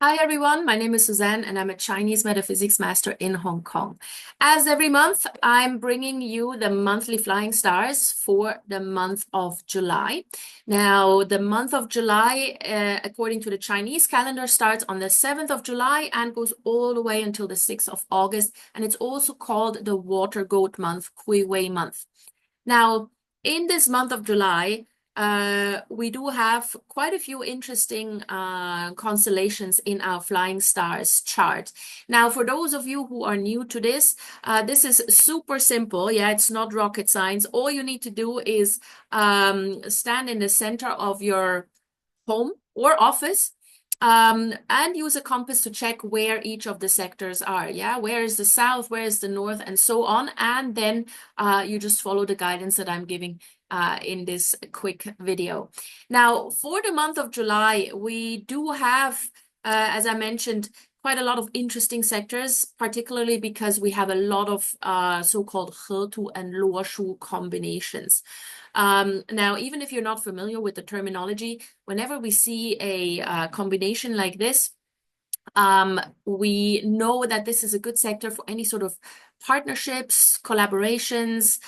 Hi everyone, my name is Suzanne and I'm a Chinese metaphysics master in Hong Kong. As every month, I'm bringing you the monthly flying stars for the month of July. Now, the month of July, according to the Chinese calendar, starts on the 7th of July and goes all the way until the 6th of August. And it's also called the Water Goat Month, Kui Wei month. Now, in this month of July, we do have quite a few interesting constellations in our flying stars chart. Now, for those of you who are new to this is super simple. Yeah, it's not rocket science. All you need to do is stand in the center of your home or office and use a compass to check where each of the sectors are. Yeah, where is the south, where is the north, and so on. And then you just follow the guidance that I'm giving in this quick video. Now, for the month of July, we do have, as I mentioned, quite a lot of interesting sectors, particularly because we have a lot of so-called Hetu and Luoshu combinations. Now, even if you're not familiar with the terminology, whenever we see a combination like this, we know that this is a good sector for any sort of partnerships, collaborations,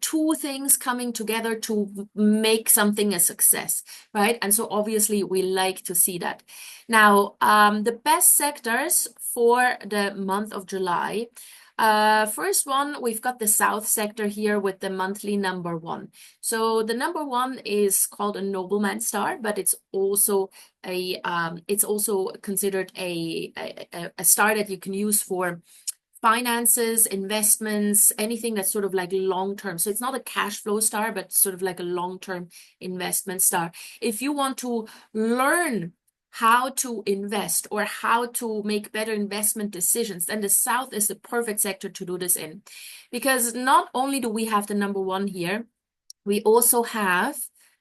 two things coming together to make something a success, right? And so obviously we like to see that. Now, the best sectors for the month of July. First one, we've got the South sector here with the monthly number 1. So the number 1 is called a nobleman star, but it's also considered a star that you can use for finances, investments, anything that's sort of like long term. So it's not a cash flow star, but sort of like a long-term investment star. If you want to learn how to invest or how to make better investment decisions, then the South is the perfect sector to do this in. Because not only do we have the number 1 here, we also have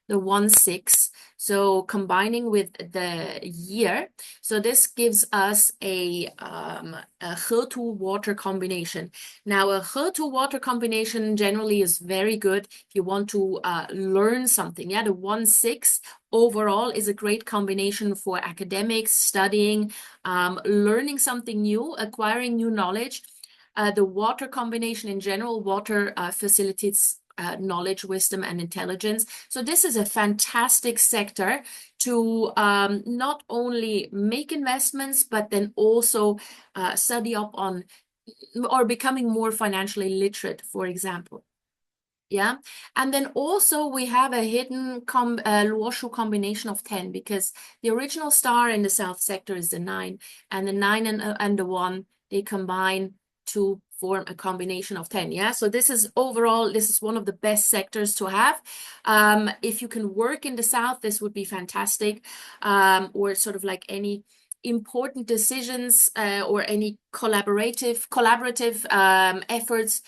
the 1-6, so combining with the year. So this gives us a Hetu water combination. Now, a Hetu water combination generally is very good if you want to learn something. Yeah, the 1-6 overall is a great combination for academics, studying, learning something new, acquiring new knowledge. The water combination in general, water facilitates knowledge, wisdom, and intelligence. So this is a fantastic sector to not only make investments, but then also study up on or becoming more financially literate, for example. Yeah. And then also we have a hidden Luoshu combination of 10 because the original star in the South sector is the 9, and the 9 and the 1, they combine to form a combination of 10. Yeah. So this is overall, this is one of the best sectors to have. If you can work in the South, this would be fantastic. Or sort of like any important decisions or any collaborative efforts,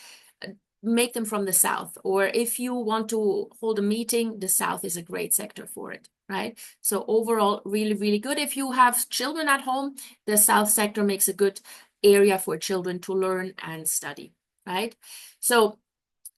make them from the South. Or if you want to hold a meeting, the South is a great sector for it, right? So overall, really, really good. If you have children at home, the South sector makes a good area for children to learn and study, right? So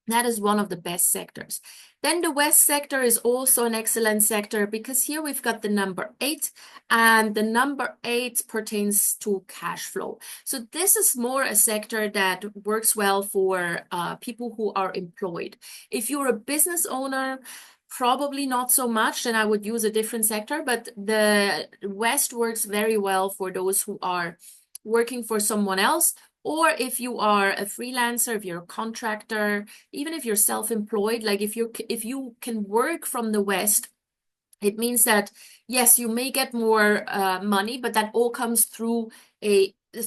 that is one of the best sectors. Then the West sector is also an excellent sector because here we've got the number 8, and the number 8 pertains to cash flow. So this is more a sector that works well for people who are employed. If you're a business owner, probably not so much, then I would use a different sector, but the West works very well for those who are working for someone else. Or if you are a freelancer, if you're a contractor, even if you're self-employed, like if you can work from the West, it means that yes, you may get more money, but that all comes through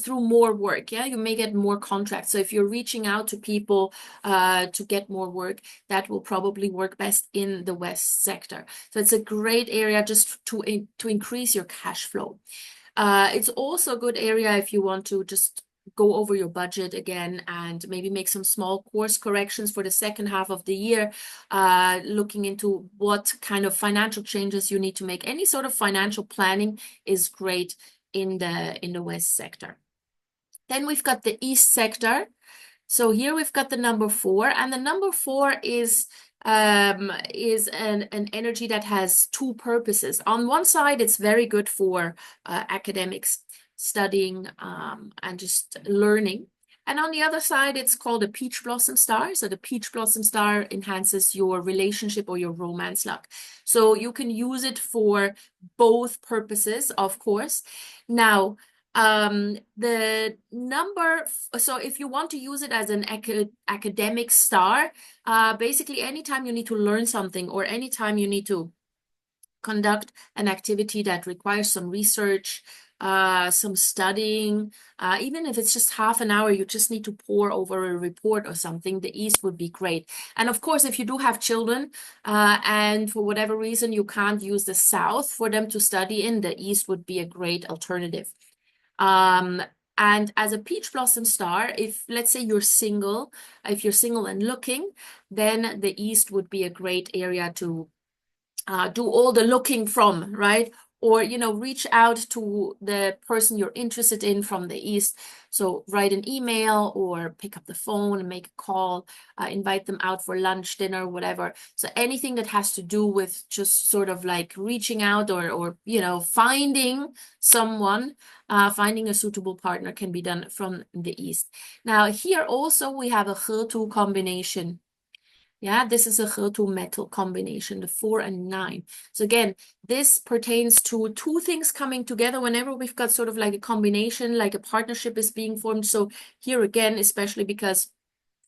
more work. Yeah, you may get more contracts. So if you're reaching out to people to get more work, that will probably work best in the West sector. So it's a great area just to increase your cash flow. It's also a good area if you want to just go over your budget again and maybe make some small course corrections for the second half of the year, looking into what kind of financial changes you need to make. Any sort of financial planning is great in the West sector. Then we've got the East sector. So here we've got the number 4, and the number 4 is is an energy that has two purposes. On one side, it's very good for academics, studying and just learning. And on the other side, it's called a peach blossom star. So the peach blossom star enhances your relationship or your romance luck. So you can use it for both purposes, of course. Now, the number, so if you want to use it as an academic star, basically anytime you need to learn something or anytime you need to conduct an activity that requires some research, some studying, even if it's just half an hour, you just need to pore over a report or something, the east would be great. And of course, if you do have children and for whatever reason you can't use the south for them to study in, the east would be a great alternative. And as a peach blossom star, if let's say you're single, if you're single and looking, then the east would be a great area to do all the looking from, right? Or, you know, reach out to the person you're interested in from the east. So write an email or pick up the phone and make a call, invite them out for lunch, dinner, whatever. So anything that has to do with just sort of like reaching out or you know, finding someone, finding a suitable partner can be done from the east. Now here also we have a Ge2 combination. Yeah, this is a Ge2 metal combination, the 4 and 9. So again, this pertains to two things coming together whenever we've got sort of like a combination, like a partnership is being formed. So here again, especially because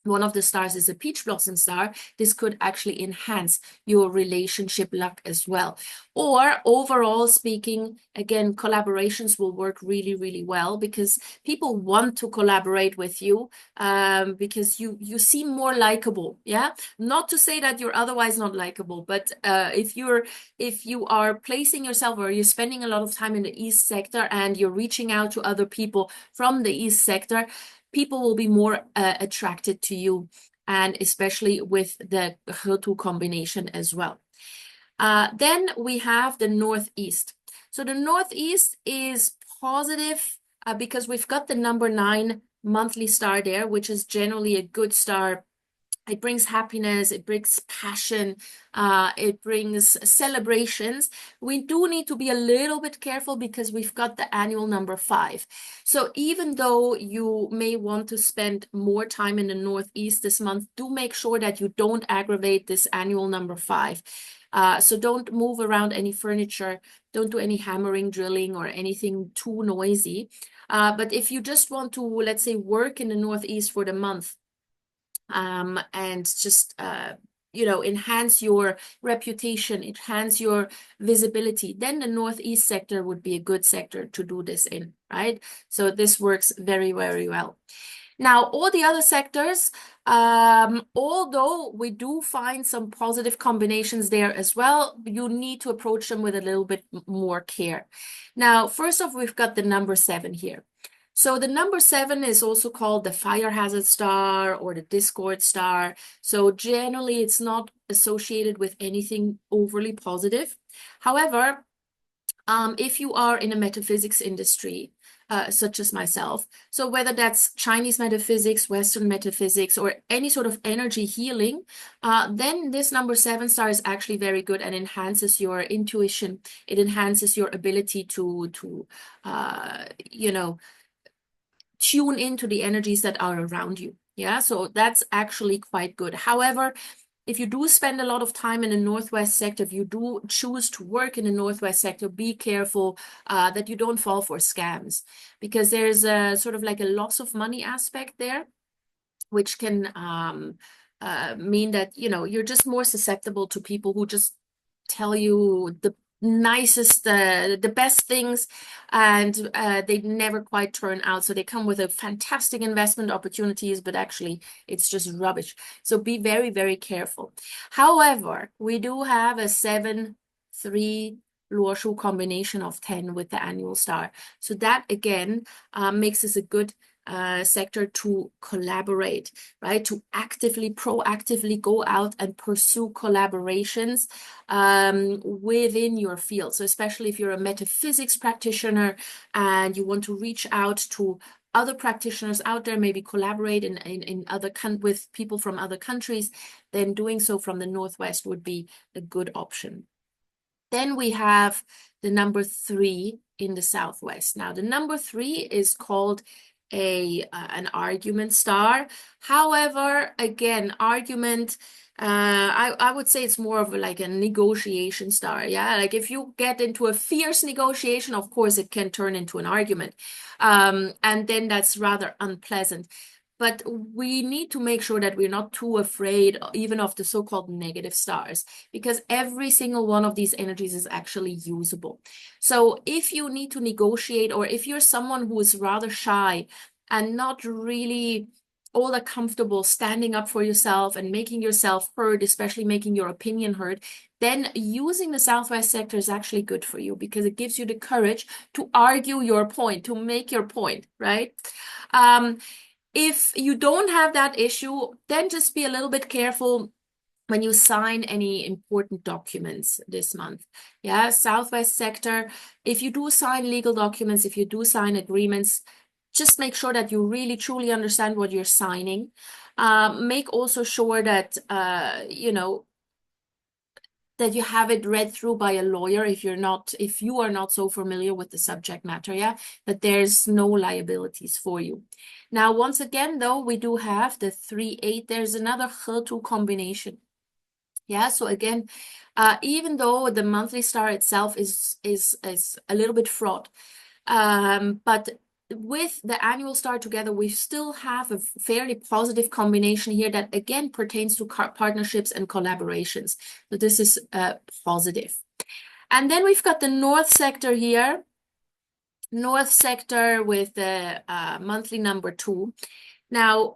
one of the stars is a peach blossom star, this could actually enhance your relationship luck as well. Or overall speaking, again, collaborations will work really, really well because people want to collaborate with you because you seem more likable. Yeah, not to say that you're otherwise not likable, but if you are placing yourself or you're spending a lot of time in the east sector and you're reaching out to other people from the east sector, people will be more attracted to you, and especially with the Ge2 combination as well. Then we have the northeast. So the northeast is positive because we've got the number 9 monthly star there, which is generally a good star. It brings happiness, it brings passion, it brings celebrations. We do need to be a little bit careful because we've got the annual number 5. So even though you may want to spend more time in the northeast this month, do make sure that you don't aggravate this annual number 5. So don't move around any furniture, don't do any hammering, drilling, or anything too noisy. But if you just want to, let's say, work in the northeast for the month, and just you know, enhance your reputation, enhance your visibility, then the northeast sector would be a good sector to do this in, right? So this works very, very well. Now, all the other sectors, although we do find some positive combinations there as well, you need to approach them with a little bit more care. Now, first off, we've got the number 7 here. So the number 7 is also called the fire hazard star or the discord star. So generally, it's not associated with anything overly positive. However, if you are in a metaphysics industry, such as myself, so whether that's Chinese metaphysics, Western metaphysics, or any sort of energy healing, then this number 7 star is actually very good and enhances your intuition. It enhances your ability to you know, tune into the energies that are around you. Yeah, so that's actually quite good. However, if you do spend a lot of time in the northwest sector, if you do choose to work in the northwest sector, be careful that you don't fall for scams, because there's a sort of like a loss of money aspect there, which can mean that, you know, you're just more susceptible to people who just tell you the nicest, the best things, and they never quite turn out. So they come with a fantastic investment opportunities, but actually it's just rubbish. So be very, very careful. However, we do have a 7-3 Luoshu combination of 10 with the annual star. So that again makes this a good sector to collaborate, right? To actively, proactively go out and pursue collaborations within your field. So especially if you're a metaphysics practitioner and you want to reach out to other practitioners out there, maybe collaborate in other with people from other countries, then doing so from the Northwest would be a good option. Then we have the number 3 in the Southwest. Now, the number 3 is called an argument star. However, again, argument, I would say it's more of like a negotiation star. Yeah, like if you get into a fierce negotiation, of course, it can turn into an argument. And then that's rather unpleasant. But we need to make sure that we're not too afraid even of the so-called negative stars, because every single one of these energies is actually usable. So if you need to negotiate, or if you're someone who is rather shy and not really all that comfortable standing up for yourself and making yourself heard, especially making your opinion heard, then using the Southwest sector is actually good for you, because it gives you the courage to argue your point, to make your point, right? If you don't have that issue, then just be a little bit careful when you sign any important documents this month. Yeah, Southwest sector, if you do sign legal documents, if you do sign agreements, just make sure that you really truly understand what you're signing. Make also sure that, that you have it read through by a lawyer if you are not so familiar with the subject matter, yeah, that there's no liabilities for you. Now, once again, though, we do have the 3-8. There's another G2 combination. Yeah, so again, even though the monthly star itself is a little bit fraught, but with the annual star together, we still have a fairly positive combination here that again pertains to partnerships and collaborations. So this is positive. And then we've got the North sector here. North sector with the monthly number 2. Now,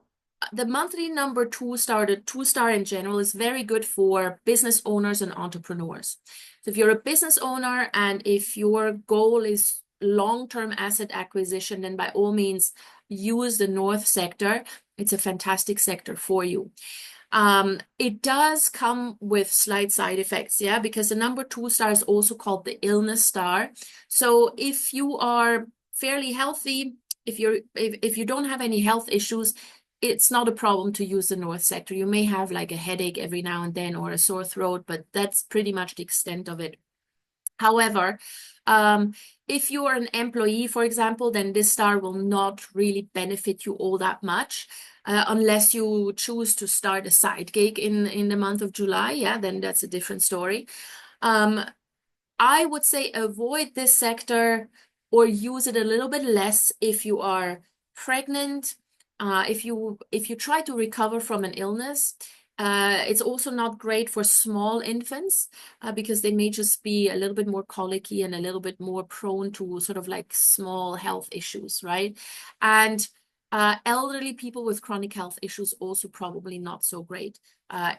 the monthly number 2 star, the 2-star in general, is very good for business owners and entrepreneurs. So if you're a business owner and if your goal is long-term asset acquisition, then by all means use the North sector. It's a fantastic sector for you. It does come with slight side effects, yeah, because the number 2 star is also called the illness star. So if you are fairly healthy, if you don't have any health issues, it's not a problem to use the North sector. You may have like a headache every now and then or a sore throat, but that's pretty much the extent of it. However, if you are an employee, for example, then this star will not really benefit you all that much, unless you choose to start a side gig in the month of July. Yeah, then that's a different story. I would say avoid this sector or use it a little bit less if you are pregnant, if you try to recover from an illness. It's also not great for small infants because they may just be a little bit more colicky and a little bit more prone to sort of like small health issues, right? And elderly people with chronic health issues also probably not so great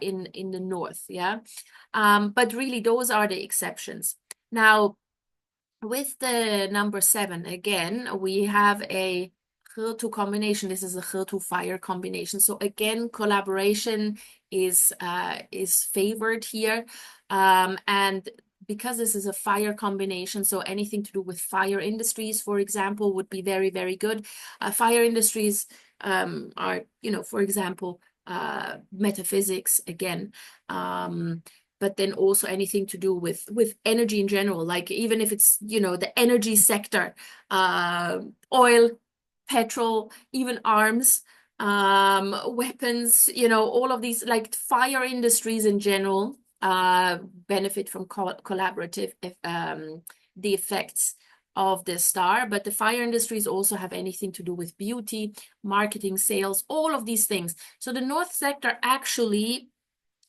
in the North, yeah? But really, those are the exceptions. Now, with the number 7, again, we have a G2 combination. This is a G2 fire combination. So again, collaboration is favored here. And because this is a fire combination, so anything to do with fire industries, for example, would be very, very good. Fire industries are, for example, metaphysics again. But then also anything to do with energy in general, like even if it's, the energy sector, oil, petrol, even arms, weapons, all of these, like fire industries in general, benefit from collaborative, the effects of the star. But the fire industries also have anything to do with beauty, marketing, sales, all of these things. So the North sector actually,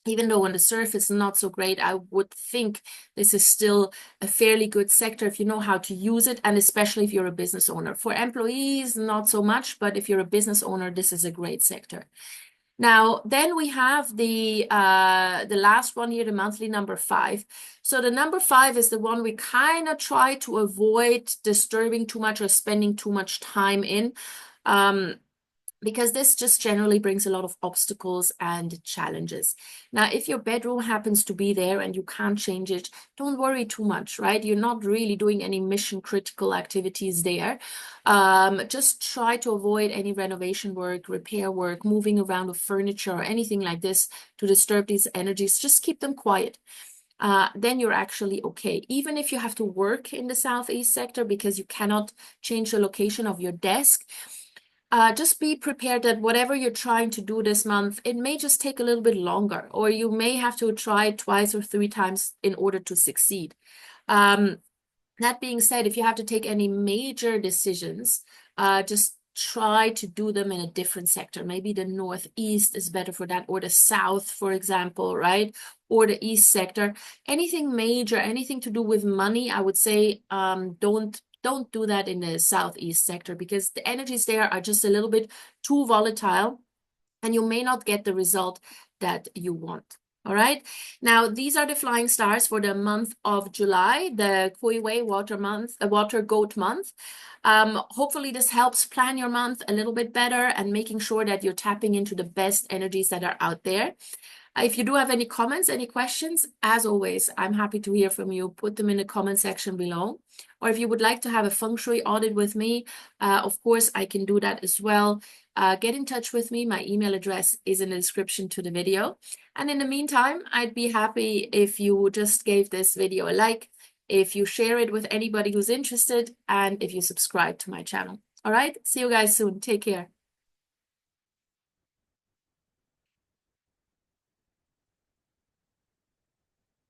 even though on the surface not so great, I would think this is still a fairly good sector if you know how to use it, and especially if you're a business owner. For employees, not so much, but if you're a business owner, this is a great sector. Now, then we have the last one here, the monthly number 5. So the number 5 is the one we kind of try to avoid disturbing too much or spending too much time in. because this just generally brings a lot of obstacles and challenges. Now, if your bedroom happens to be there and you can't change it, don't worry too much, right? You're not really doing any mission critical activities there. Just try to avoid any renovation work, repair work, moving around of furniture or anything like this to disturb these energies. Just keep them quiet. Then you're actually okay. Even if you have to work in the southeast sector because you cannot change the location of your desk, just be prepared that whatever you're trying to do this month, it may just take a little bit longer, or you may have to try it 2 or 3 times in order to succeed. That being said, if you have to take any major decisions, just try to do them in a different sector. Maybe the northeast is better for that, or the south, for example, right? Or the east sector. Anything major, anything to do with money, I would say don't do that in the southeast sector, because the energies there are just a little bit too volatile and you may not get the result that you want. All right. Now, these are the flying stars for the month of July, the Kuiwei water month, water goat month. Hopefully this helps plan your month a little bit better and making sure that you're tapping into the best energies that are out there. If you do have any comments, any questions, as always, I'm happy to hear from you. Put them in the comment section below. Or if you would like to have a feng shui audit with me, of course, I can do that as well. Get in touch with me. My email address is in the description to the video. And in the meantime, I'd be happy if you just gave this video a like, if you share it with anybody who's interested, and if you subscribe to my channel. All right, see you guys soon. Take care.